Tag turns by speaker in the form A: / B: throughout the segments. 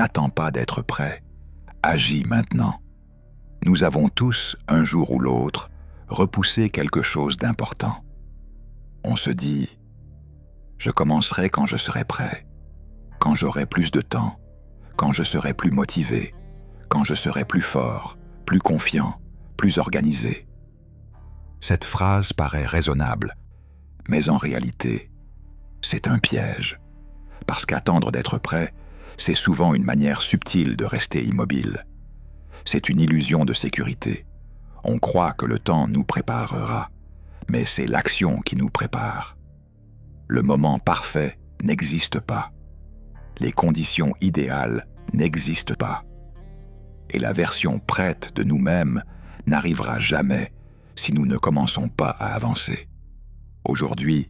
A: n'attends pas d'être prêt. Agis maintenant. Nous avons tous, un jour ou l'autre, repoussé quelque chose d'important. On se dit « Je commencerai quand je serai prêt, quand j'aurai plus de temps, quand je serai plus motivé, quand je serai plus fort, plus confiant, plus organisé. » Cette phrase paraît raisonnable, mais en réalité, c'est un piège. Parce qu'attendre d'être prêt, c'est souvent une manière subtile de rester immobile. C'est une illusion de sécurité. On croit que le temps nous préparera, mais c'est l'action qui nous prépare. Le moment parfait n'existe pas. Les conditions idéales n'existent pas. Et la version prête de nous-mêmes n'arrivera jamais si nous ne commençons pas à avancer. Aujourd'hui,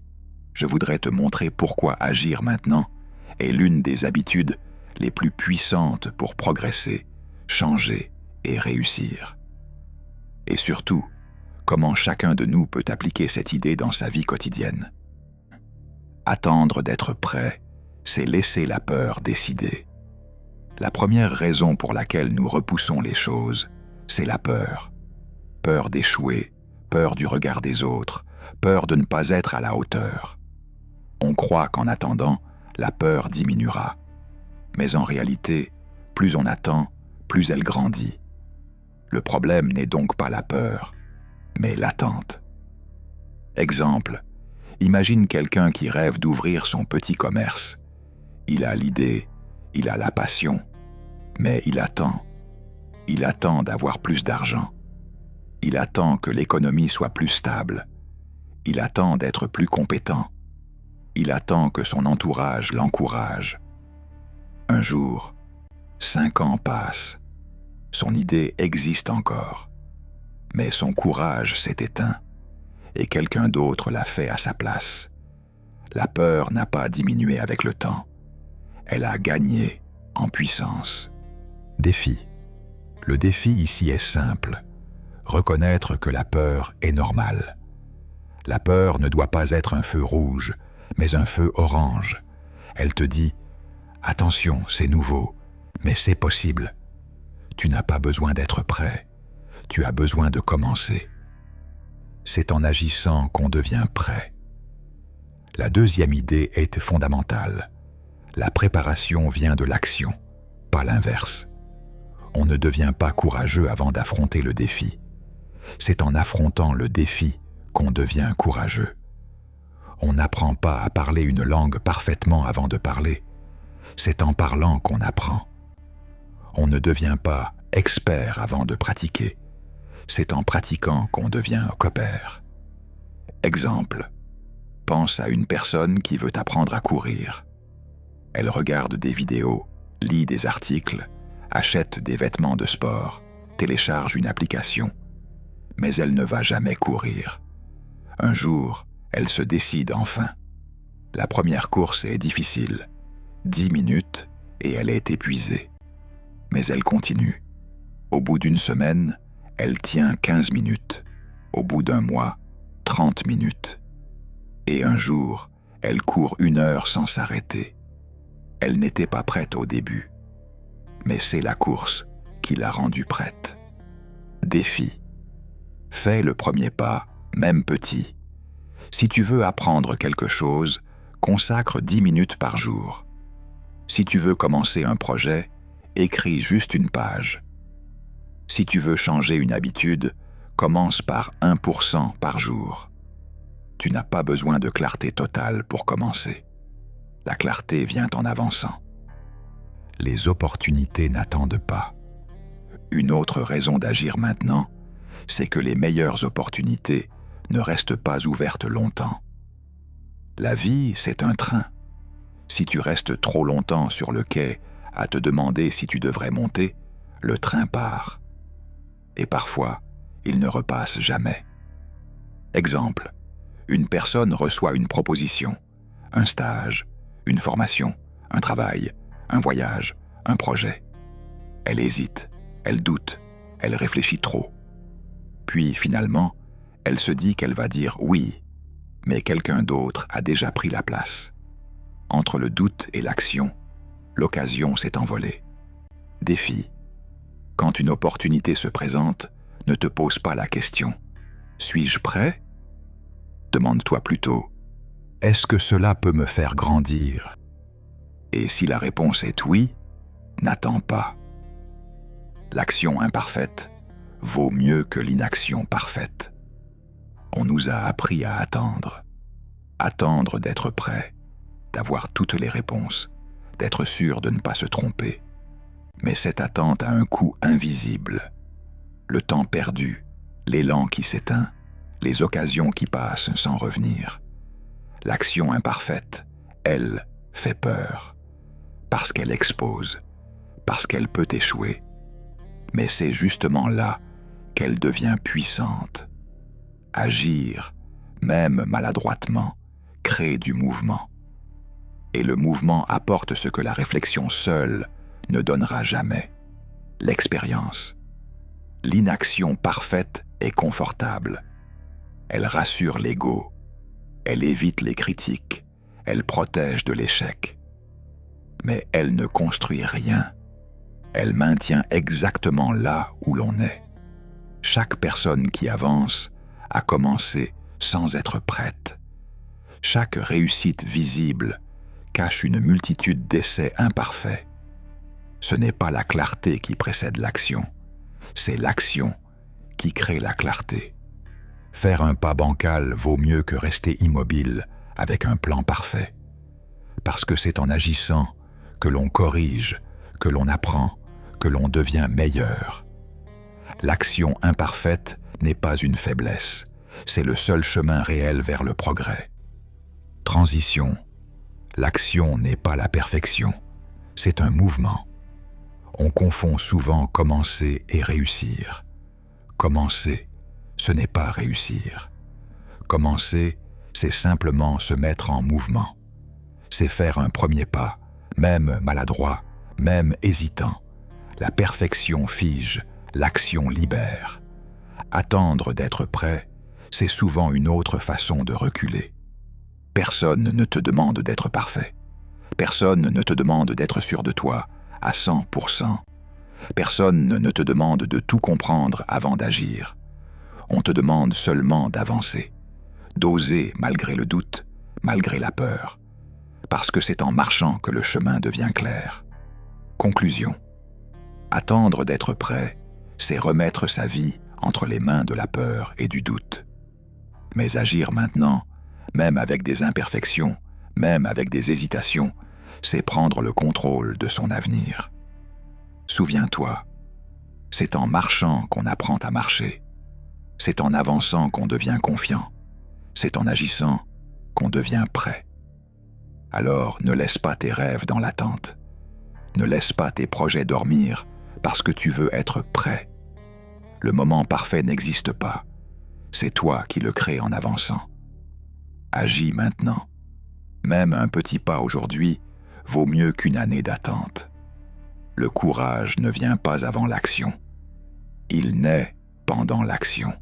A: je voudrais te montrer pourquoi agir maintenant est l'une des habitudes les plus puissantes pour progresser, changer et réussir. Et surtout, comment chacun de nous peut appliquer cette idée dans sa vie quotidienne. Attendre d'être prêt, c'est laisser la peur décider. La première raison pour laquelle nous repoussons les choses, c'est la peur. Peur d'échouer, peur du regard des autres, peur de ne pas être à la hauteur. On croit qu'en attendant, la peur diminuera. Mais en réalité, plus on attend, plus elle grandit. Le problème n'est donc pas la peur, mais l'attente. Exemple, imagine quelqu'un qui rêve d'ouvrir son petit commerce. Il a l'idée, il a la passion, mais il attend. Il attend d'avoir plus d'argent. Il attend que l'économie soit plus stable. Il attend d'être plus compétent. Il attend que son entourage l'encourage. Un jour, 5 ans passent. Son idée existe encore. Mais son courage s'est éteint et quelqu'un d'autre l'a fait à sa place. La peur n'a pas diminué avec le temps. Elle a gagné en puissance. Défi. Le défi ici est simple. Reconnaître que la peur est normale. La peur ne doit pas être un feu rouge, mais un feu orange. Elle te dit « Attention, c'est nouveau, mais c'est possible. Tu n'as pas besoin d'être prêt. Tu as besoin de commencer. » C'est en agissant qu'on devient prêt. La deuxième idée est fondamentale. La préparation vient de l'action, pas l'inverse. On ne devient pas courageux avant d'affronter le défi. C'est en affrontant le défi qu'on devient courageux. On n'apprend pas à parler une langue parfaitement avant de parler. C'est en parlant qu'on apprend. On ne devient pas expert avant de pratiquer. C'est en pratiquant qu'on devient copain. Exemple, pense à une personne qui veut apprendre à courir. Elle regarde des vidéos, lit des articles, achète des vêtements de sport, télécharge une application, mais elle ne va jamais courir. Un jour, elle se décide enfin. La première course est difficile, 10 minutes et elle est épuisée. Mais elle continue. Au bout d'une semaine, elle tient 15 minutes. Au bout d'un mois, 30 minutes. Et un jour, elle court 1 heure sans s'arrêter. Elle n'était pas prête au début. Mais c'est la course qui l'a rendue prête. Défi. Fais le premier pas, même petit. Si tu veux apprendre quelque chose, consacre 10 minutes par jour. Si tu veux commencer un projet, écris juste 1 page. Si tu veux changer une habitude, commence par 1% par jour. Tu n'as pas besoin de clarté totale pour commencer. La clarté vient en avançant. Les opportunités n'attendent pas. Une autre raison d'agir maintenant, c'est que les meilleures opportunités ne restent pas ouvertes longtemps. La vie, c'est un train. Si tu restes trop longtemps sur le quai à te demander si tu devrais monter, le train part. Et parfois, il ne repasse jamais. Exemple, une personne reçoit une proposition, un stage, une formation, un travail, un voyage, un projet. Elle hésite, elle doute, elle réfléchit trop. Puis finalement, elle se dit qu'elle va dire oui, mais quelqu'un d'autre a déjà pris la place. Entre le doute et l'action, l'occasion s'est envolée. Défi. Quand une opportunité se présente, ne te pose pas la question « Suis-je prêt ?» Demande-toi plutôt « Est-ce que cela peut me faire grandir ?» Et si la réponse est oui, n'attends pas. L'action imparfaite vaut mieux que l'inaction parfaite. On nous a appris à attendre d'être prêt, d'avoir toutes les réponses, d'être sûr de ne pas se tromper. Mais cette attente a un coût invisible. Le temps perdu, l'élan qui s'éteint, les occasions qui passent sans revenir. L'action imparfaite, elle, fait peur. Parce qu'elle expose, parce qu'elle peut échouer. Mais c'est justement là qu'elle devient puissante. Agir, même maladroitement, crée du mouvement. Et le mouvement apporte ce que la réflexion seule ne donnera jamais, l'expérience. L'inaction parfaite est confortable. Elle rassure l'ego, elle évite les critiques, elle protège de l'échec. Mais elle ne construit rien. Elle maintient exactement là où l'on est. Chaque personne qui avance a commencé sans être prête. Chaque réussite visible cache une multitude d'essais imparfaits. Ce n'est pas la clarté qui précède l'action, c'est l'action qui crée la clarté. Faire un pas bancal vaut mieux que rester immobile avec un plan parfait. Parce que c'est en agissant que l'on corrige, que l'on apprend, que l'on devient meilleur. L'action imparfaite n'est pas une faiblesse, c'est le seul chemin réel vers le progrès. Transition. L'action n'est pas la perfection, c'est un mouvement. On confond souvent commencer et réussir. Commencer, ce n'est pas réussir. Commencer, c'est simplement se mettre en mouvement. C'est faire un premier pas, même maladroit, même hésitant. La perfection fige, l'action libère. Attendre d'être prêt, c'est souvent une autre façon de reculer. Personne ne te demande d'être parfait. Personne ne te demande d'être sûr de toi à 100%. Personne ne te demande de tout comprendre avant d'agir. On te demande seulement d'avancer, d'oser malgré le doute, malgré la peur, parce que c'est en marchant que le chemin devient clair. Conclusion. Attendre d'être prêt, c'est remettre sa vie entre les mains de la peur et du doute. Mais agir maintenant, même avec des imperfections, même avec des hésitations, c'est prendre le contrôle de son avenir. Souviens-toi, c'est en marchant qu'on apprend à marcher. C'est en avançant qu'on devient confiant. C'est en agissant qu'on devient prêt. Alors ne laisse pas tes rêves dans l'attente. Ne laisse pas tes projets dormir parce que tu veux être prêt. Le moment parfait n'existe pas. C'est toi qui le crées en avançant. Agis maintenant. Même un petit pas aujourd'hui vaut mieux qu'une année d'attente. Le courage ne vient pas avant l'action. Il naît pendant l'action.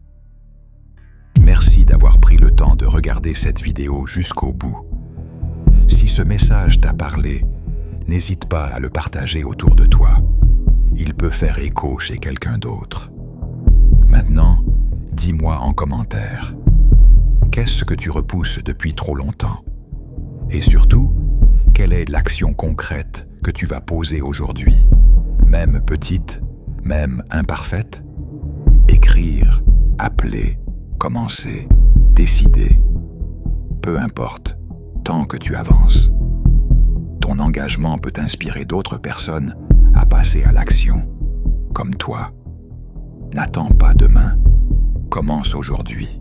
A: Merci d'avoir pris le temps de regarder cette vidéo jusqu'au bout. Si ce message t'a parlé, n'hésite pas à le partager autour de toi. Il peut faire écho chez quelqu'un d'autre. Maintenant, dis-moi en commentaire. Qu'est-ce que tu repousses depuis trop longtemps? Et surtout, quelle est l'action concrète que tu vas poser aujourd'hui, même petite, même imparfaite? Écrire, appeler, commencer, décider. Peu importe, tant que tu avances. Ton engagement peut inspirer d'autres personnes à passer à l'action, comme toi. N'attends pas demain, commence aujourd'hui.